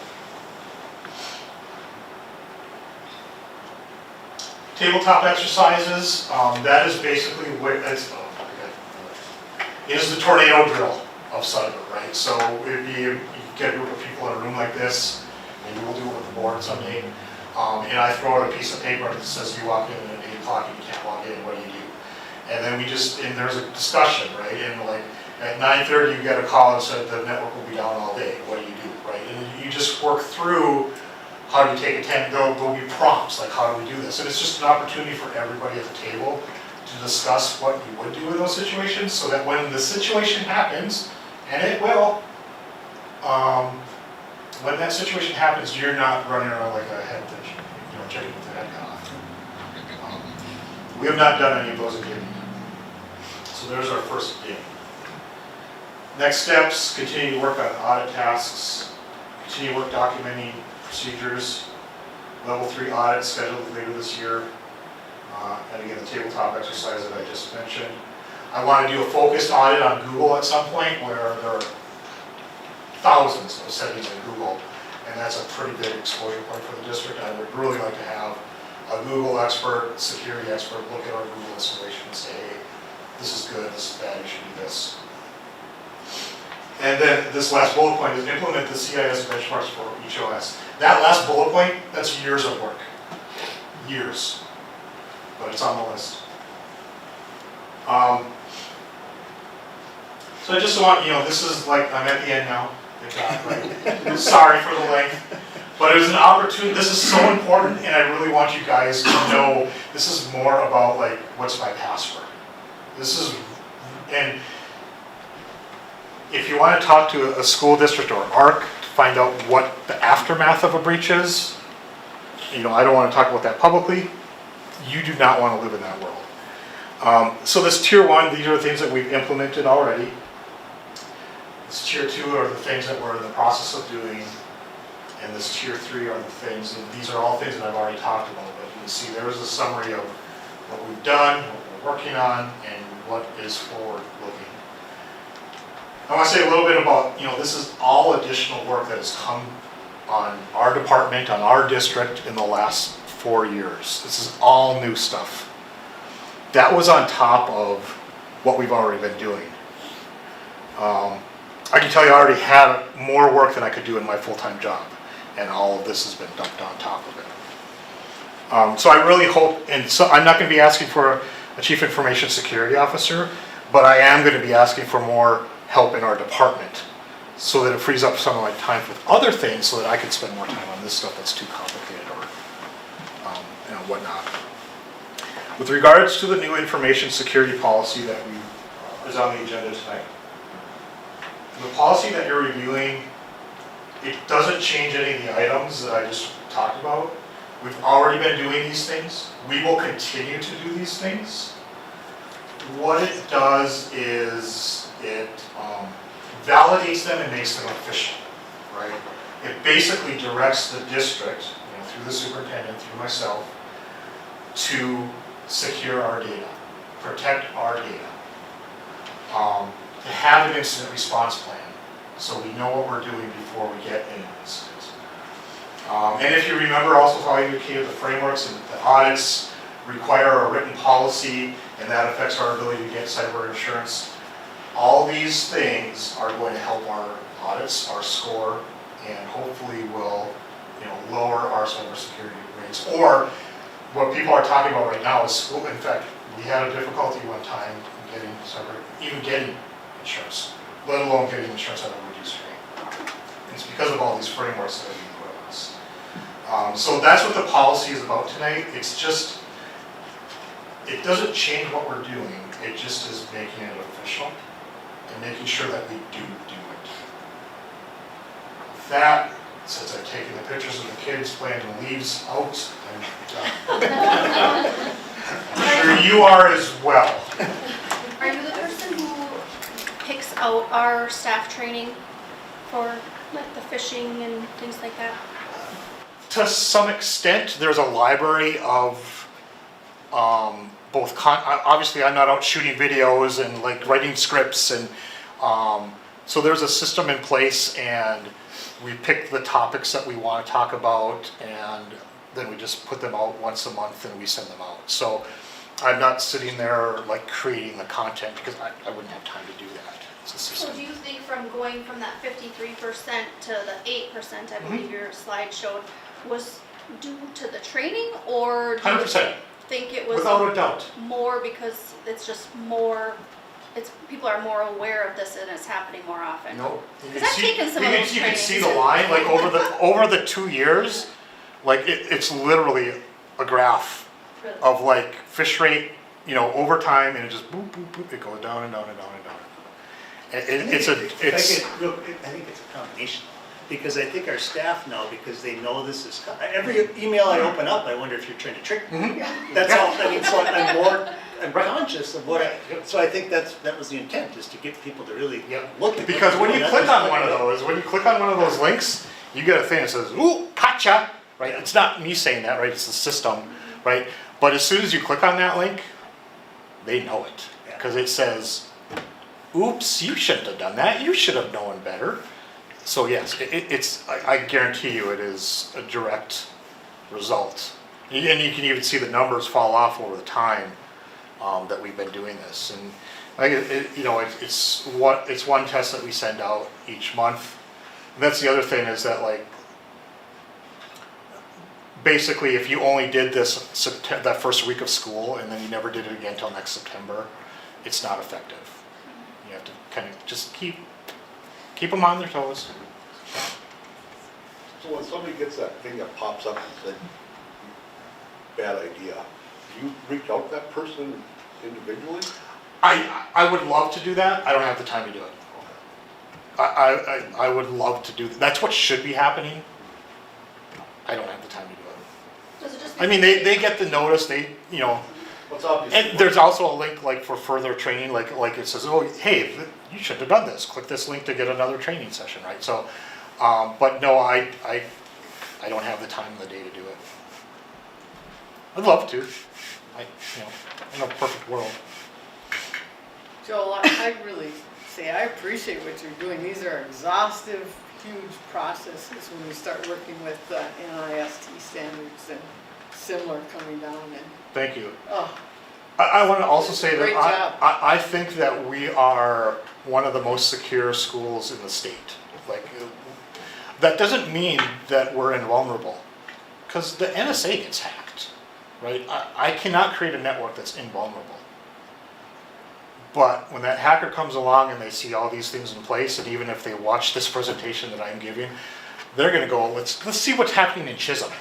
Tabletop exercises, that is basically what it's, it is the tornado drill of cyber, right? So it'd be, you get a group of people in a room like this, maybe we'll do it with the board someday, and I throw out a piece of paper that says you walk in at 8 o'clock and you can't walk in, what do you do? And then and there's a discussion, right? And like at 9:30 you get a call and said the network will be down all day, what do you do, right? And you just work through how do you take attendance, there'll be prompts, like how do we do this? And it's just an opportunity for everybody at the table to discuss what you would do in those situations, so that when the situation happens, and it will, when that situation happens, you're not running around like a head, chicken with the head cut off. We have not done any of those again. So there's our first game. Next steps, continue to work on audit tasks, continue work documenting procedures, level 3 audit scheduled later this year, and again the tabletop exercise that I just mentioned. I want to do a focused audit on Google at some point where there are thousands of settings in Google, and that's a pretty big exposure point for the district. I would really like to have a Google expert, security expert, look at our Google installation and say, hey, this is good, this is bad, you should do this. And then this last bullet point is implement the CIS benchmarks for each OS. That last bullet point, that's years of work. Years. But it's on the list. So I just want, this is like, I'm at the end now. Thank God, right? Sorry for the length. But it was an opportunity, this is so important, and I really want you guys to know this is more about like, what's my password? This is, and if you want to talk to a school district or ARC to find out what the aftermath of a breach is, I don't want to talk about that publicly. You do not want to live in that world. So this tier 1, these are the things that we've implemented already. This tier 2 are the things that we're in the process of doing. And this tier 3 are the things, and these are all things that I've already talked about, but you can see there's a summary of what we've done, what we're working on, and what is forward looking. I want to say a little bit about, this is all additional work that has come on our department, on our district in the last 4 years. This is all new stuff. That was on top of what we've already been doing. I can tell you I already had more work than I could do in my full-time job, and all of this has been dumped on top of it. So I really hope, and so I'm not going to be asking for a Chief Information Security Officer, but I am going to be asking for more help in our department so that it frees up some of my time with other things so that I can spend more time on this stuff that's too complicated or whatnot. With regards to the new information security policy that is on the agenda tonight, the policy that you're reviewing, it doesn't change any of the items that I just talked about. We've already been doing these things. We will continue to do these things. What it does is it validates them and makes them official, right? It basically directs the district, through the superintendent, through myself, to secure our data, protect our data, to have an incident response plan so we know what we're doing before we get in an incident. And if you remember also how I indicated the frameworks and the audits require a written policy, and that affects our ability to get cyber insurance. All these things are going to help our audits, our score, and hopefully will lower our cybersecurity rates. Or what people are talking about right now is school. In fact, we had a difficulty one time even getting insurance, let alone getting insurance at a reduced rate. It's because of all these frameworks that are being put on us. So that's what the policy is about tonight. It's just, it doesn't change what we're doing. It just is making it official and making sure that we do it. With that since I've taken the pictures of the kids playing the leaves out, I'm done. I'm sure you are as well.
Are you the person who picks out our staff training for like the fishing and things like that?
To some extent, there's a library of both, obviously I'm not out shooting videos and like writing scripts, and so there's a system in place, and we pick the topics that we want to talk about, and then we just put them out once a month and we send them out. So I'm not sitting there like creating the content, because I wouldn't have time to do that. It's a
So
system.
do you think from going from that 53% to the 8%, I believe your slide showed, was due to the training, or do you
100%,
think it was
without a doubt.
more because it's just more, people are more aware of this and it's happening more often?
No.
Because I've taken some of those
You can see the
trainings.
line, like over the 2 years, like it's literally a graph of like fish rate, over time, and it just boop, boop, boop, it goes down and down and down and down.
I think it's a combination, because I think our staff know, because they know this is, every email I open up, I wonder if you're trying to trick me. That's all, I mean, so I'm conscious of what so I think that was the intent, is to get people to really look at.
Because when you
what
click
they're
on
doing.
one of those links, you get a thing that says, ooh, gotcha, right?
Yeah.
It's not me saying that, right? It's the system, right? But as soon as you click on that link, they know it,
Yeah.
because it says, oops, you shouldn't have done that. You should have known better. So yes, I guarantee you it is a direct result. And you can even see the numbers fall off over the time that we've been doing this. And it's one test that we send out each month. And that's the other thing, is that like, basically if you only did this that first week of school and then you never did it again until next September, it's not effective. You have to kind of just keep them on their toes.
So when somebody gets that thing that pops up and said, bad idea, do you reach out to that person individually?
I would love to do that. I don't have the time to do it. I would love to do that. That's what should be happening. I don't have the time to do it.
Does it just
I mean, they get the notice,
What's obvious?
and there's also a link like for further training, like it says, oh, hey, you should have done this. Click this link to get another training session, right? So, but no, I don't have the time in the day to do it. I'd love to. In a perfect world.
Joel, I'd really say I appreciate what you're doing. These are exhaustive, huge processes when you start working with NIST standards and similar coming down, and
Thank you.
oh,
I want to also say that
Great job.
I think that we are one of the most secure schools in the state. Like, that doesn't mean that we're invulnerable, because the NSA gets hacked, right? I cannot create a network that's invulnerable. But when that hacker comes along and they see all these things in place, and even if they watch this presentation that I'm giving, they're going to go, let's see what's happening in Chisholm,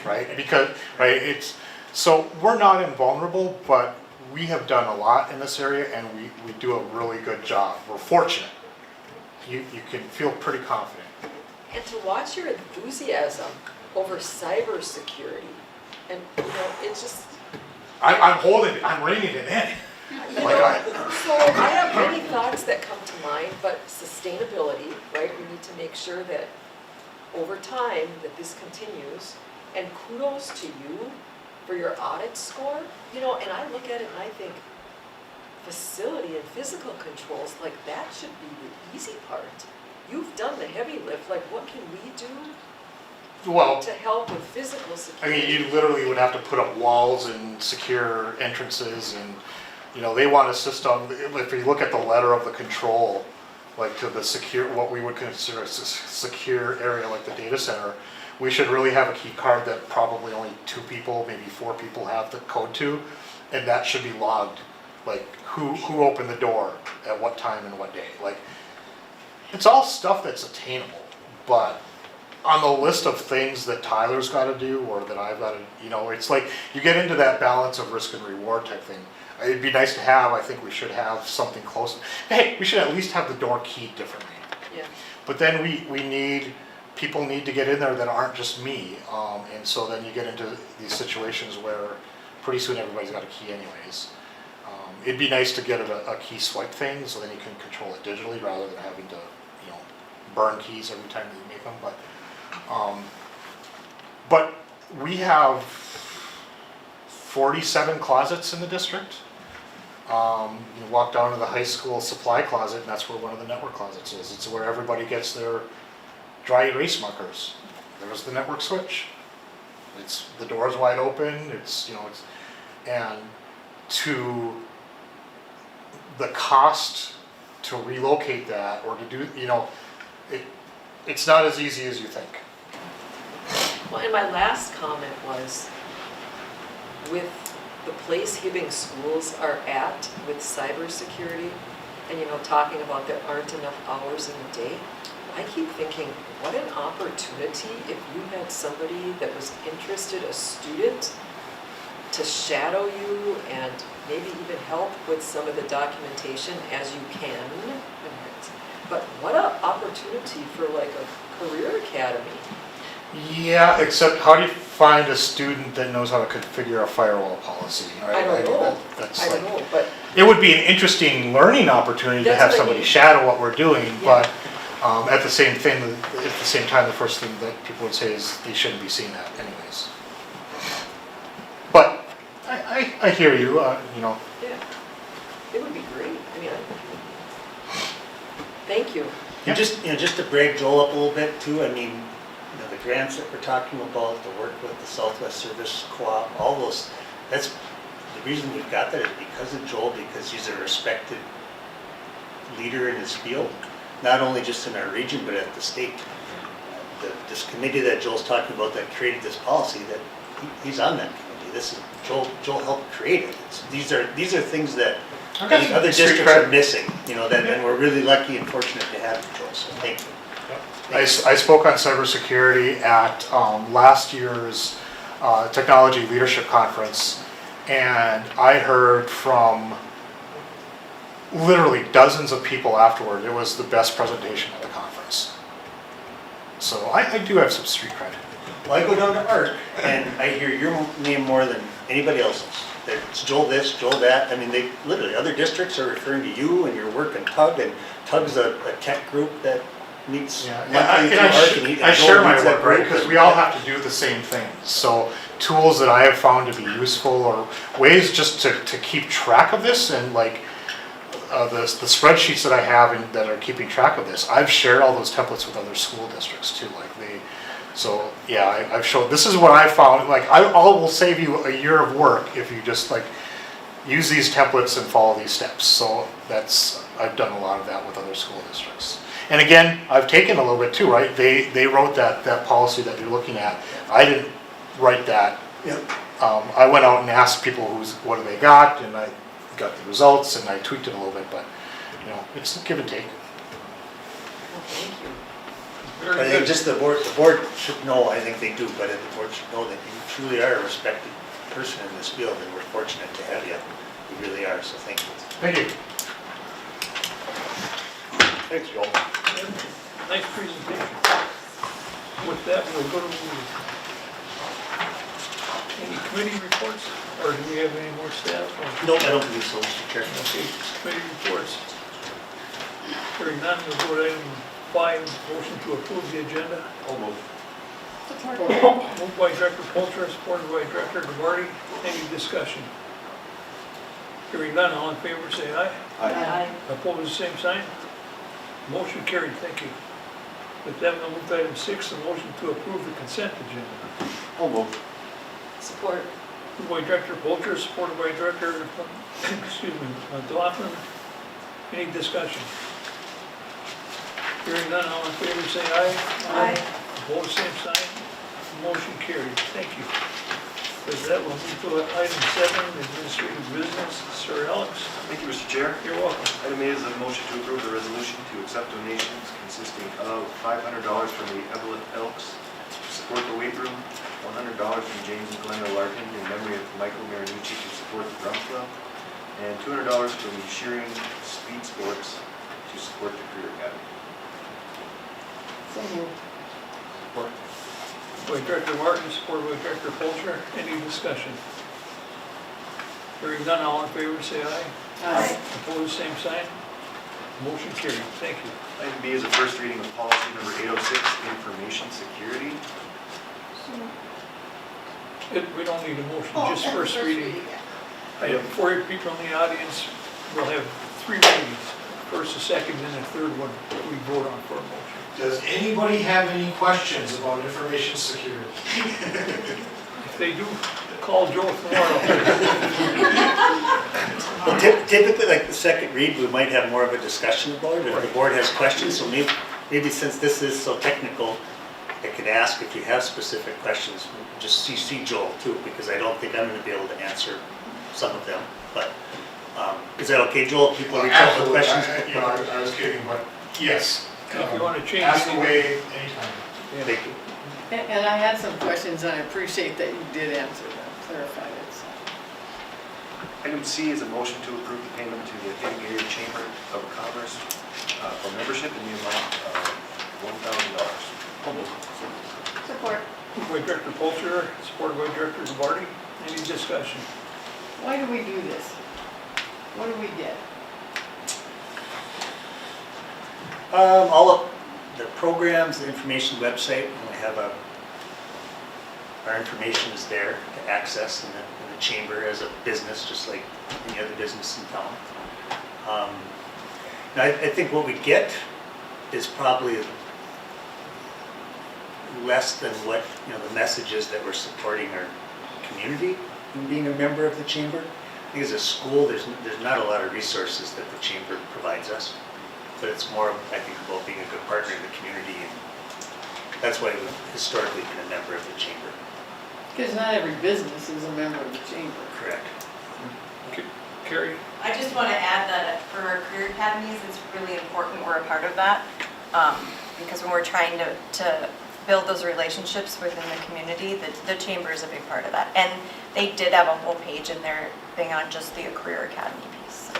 right? Because so we're not invulnerable, but we have done a lot in this area, and we do a really good job. We're fortunate. You can feel pretty confident.
And to watch your enthusiasm over cybersecurity, and it's just,
I'm reining it in.
so I have many thoughts that come to mind, but sustainability, right? We need to make sure that over time that this continues, and kudos to you for your audit score, and I look at it and I think facility and physical controls, like that should be the easy part. You've done the heavy lift, like what can we do
Well,
to help with physical
I
security?
mean, you literally would have to put up walls and secure entrances, and they want a system. If you look at the letter of the control, like to the secure, what we would consider a secure area, like the data center, we should really have a key card that probably only 2 people, maybe 4 people have the code to, and that should be logged. Like who opened the door at what time and what day. Like, it's all stuff that's attainable, but on the list of things that Tyler's got to do or that I've got to, it's like you get into that balance of risk and reward type thing. It'd be nice to have, I think we should have something close. Hey, we should at least have the door keyed differently.
Yeah.
But then we need people need to get in there that aren't just me. And so then you get into these situations where pretty soon everybody's got a key anyways. It'd be nice to get a key swipe thing, so then you can control it digitally rather than having to, burn keys every time that you make them. But we have 47 closets in the district. You walk down to the high school supply closet, and that's where one of the network closets is. It's where everybody gets their dry erase markers. There's the network switch. The door's wide open. And to the cost to relocate that or to do, it's not as easy as you think.
Well, and my last comment was, with the place Hibbing schools are at with cybersecurity, and talking about there aren't enough hours in the day, I keep thinking, what an opportunity if you had somebody that was interested, a student, to shadow you and maybe even help with some of the documentation as you can. But what an opportunity for like a career academy.
Yeah, except how do you find a student that knows how to configure a firewall policy? Right?
I don't know.
That's
I don't know, but
it would be an interesting learning opportunity to
That's
have
what I
somebody
mean.
shadow what we're doing,
Yeah.
but at the same time, the first thing that people would say is they shouldn't be seeing that anyways. But I hear you,
yeah, it would be great. I mean, thank you.
And just to break Joel up a little bit too, I mean, the grants that we're talking about, the work with the Southwest Service Co-op, all those, that's, the reason we've got that is because of Joel, because he's a respected leader in his field, not only just in our region, but at the state. This committee that Joel's talking about that created this policy, that he's on that committee. This is, Joel helped create it. These are things that I think other districts are missing, and we're really lucky and fortunate to have you, Joel, so thank you.
I spoke on cybersecurity at last year's Technology Leadership Conference, and I heard from literally dozens of people afterward. It was the best presentation at the conference. So I do have some street cred.
Well, I go down to ARC, and I hear your name more than anybody else's. It's Joel this, Joel that. I mean, they literally, other districts are referring to you and your work in TUG, and TUG's a tech group that meets monthly through ARC. And
I
Joel
share my
leads that
work, right,
group.
because we all have to do the same things. So tools that I have found to be useful, or ways just to keep track of this, and like the spreadsheets that I have that are keeping track of this, I've shared all those templates with other school districts too. So yeah, I've showed, this is what I found, like I will save you a year of work if you just like use these templates and follow these steps. So I've done a lot of that with other school districts. And again, I've taken a little bit too, right? They wrote that policy that you're looking at. I didn't write that.
Yep.
I went out and asked people what do they got, and I got the results, and I tweaked it a little bit, but it's a give and take.
Well, thank you.
Very
I think
good.
just the board should know, I think they do, but the board should know that you truly are a respected person in this field, and we're fortunate to have you. We really are, so thank you.
Thank you.
Thanks, Joel.
Nice presentation. With that, we'll go to any committee reports, or do we have any more staff? or-
No, I don't believe so, Mr. Chair.
Okay, committee reports. Hearing none, we'll go to item 5, motion to approve the agenda.
I'll move.
Moved by Director Polter, supported by Director DeVarty. Any discussion? Hearing none, all in favor say aye.
Aye.
Opposed, same sign. Motion carried, thank you. With that, we'll move to item 6, the motion to approve the consent agenda.
I'll move.
Support.
Moved by Director Polter, supported by Director, Delaughlin. Any discussion? Hearing none, all in favor say aye.
Aye.
Opposed, same sign. Motion carried, thank you. With that, we'll move to item 7, administrative business. Sir Alex,
Thank you, Mr. Chair.
you're welcome.
Item A is a motion to approve the resolution to accept donations consisting of $500 from the Evelyn Elks to support the weight room, $100 from James and Glenda Larkin in memory of Michael Marinucci to support the drum club, and $200 from Shearing Speed Sports to support the Career Academy.
So moved.
By Director Martin, supported by Director Polter. Any discussion? Hearing none, all in favor, say aye.
Aye.
Opposed, same sign. Motion carried. Thank you.
Item B is a first reading of policy number 806, information security.
We don't need a motion,
Oh,
just first reading.
yeah.
I have 4 people in the audience. We'll have 3 readings, first, a second, and a third one that we vote on for a motion.
Does anybody have any questions about information security?
If they do, call Joe tomorrow.
Well, typically, like the second read, we might have more of a discussion about it, if the board has questions, so maybe since this is so technical, I could ask if you have specific questions, just CC Joel too, because I don't think I'm gonna be able to answer some of them, but, is that okay, Joel? People reach out with
Absolutely.
questions?
I was kidding, but yes.
If you want to change
Ask
anything.
away anytime.
Thank you.
And I had some questions, and I appreciate that you did answer them, clarified it. So.
Item C is a motion to approve the payment to the Hibbing Area Chamber of Commerce for membership in the amount of $1,000.
Support.
Moved by Director Polter, supported by Director Duarte. Any discussion?
Why do we do this? What do we get?
All of the programs, the information website, and we have our information is there to access in the chamber as a business, just like any other business in town. Now, I think what we get is probably less than what, the messages that we're supporting our community in being a member of the chamber. I think as a school, there's not a lot of resources that the chamber provides us. But it's more, I think, about being a good partner in the community, and that's why we've historically been a member of the chamber.
Because not every business is a member of the chamber.
Correct.
Carrie?
I just want to add that for our career academies, it's really important we're a part of that. Because when we're trying to build those relationships within the community, the chamber is a big part of that. And they did have a whole page in their thing on just the career academy piece.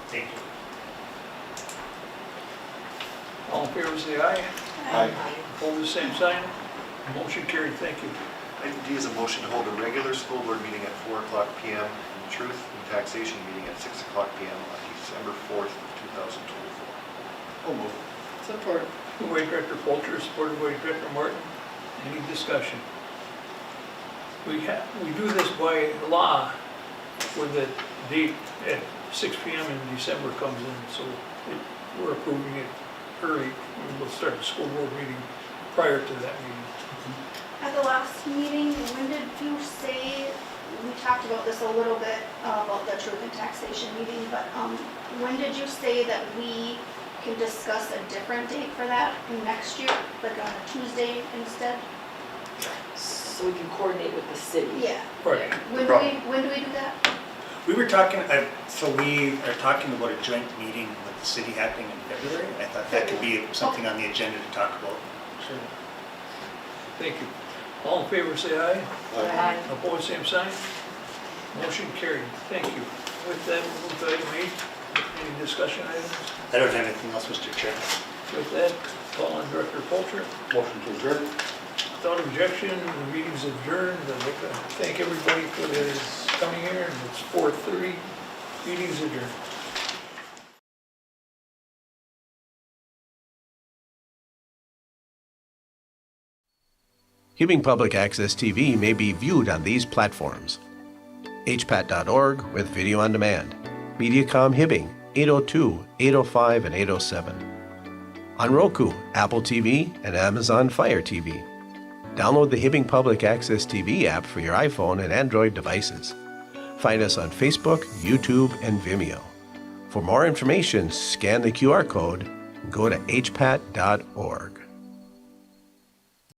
Thank you.
All in favor, say aye.
Aye.
Opposed, same sign. Motion carried. Thank you.
Item D is a motion to hold a regular school board meeting at 4:00 p.m. and truth and taxation meeting at 6:00 p.m. on December 4th, 2024.
I'll move.
Support.
Moved by Director Polter, supported by Director Martin. Any discussion? We do this by law when the date at 6 p.m. in December comes in, so we're approving it early. We'll start the school board meeting prior to that meeting.
At the last meeting, when did you say, we talked about this a little bit, about the truth and taxation meeting, but when did you say that we can discuss a different date for that next year, like on a Tuesday instead?
So we can coordinate with the city.
Yeah.
Right.
When do we do that?
We were talking, so we are talking about a joint meeting with the city happening in February. I thought that could be something on the agenda to talk about. Sure.
Thank you. All in favor, say aye.
Aye.
Opposed, same sign. Motion carried. Thank you. With that, we'll move to item 8. Any discussion items?
I don't have anything else, Mr. Chair.
With that, call on Director Polter.
Motion to adjourn.
Without objection, the meeting's adjourned. I'd like to thank everybody for their coming here, and it's 4:30. Meeting's adjourned.
Hibbing Public Access TV may be viewed on these platforms: hpat.org with video on demand, Mediacom Hibbing 802, 805, and 807. On Roku, Apple TV, and Amazon Fire TV. Download the Hibbing Public Access TV app for your iPhone and Android devices. Find us on Facebook, YouTube, and Vimeo. For more information, scan the QR code and go to hpat.org.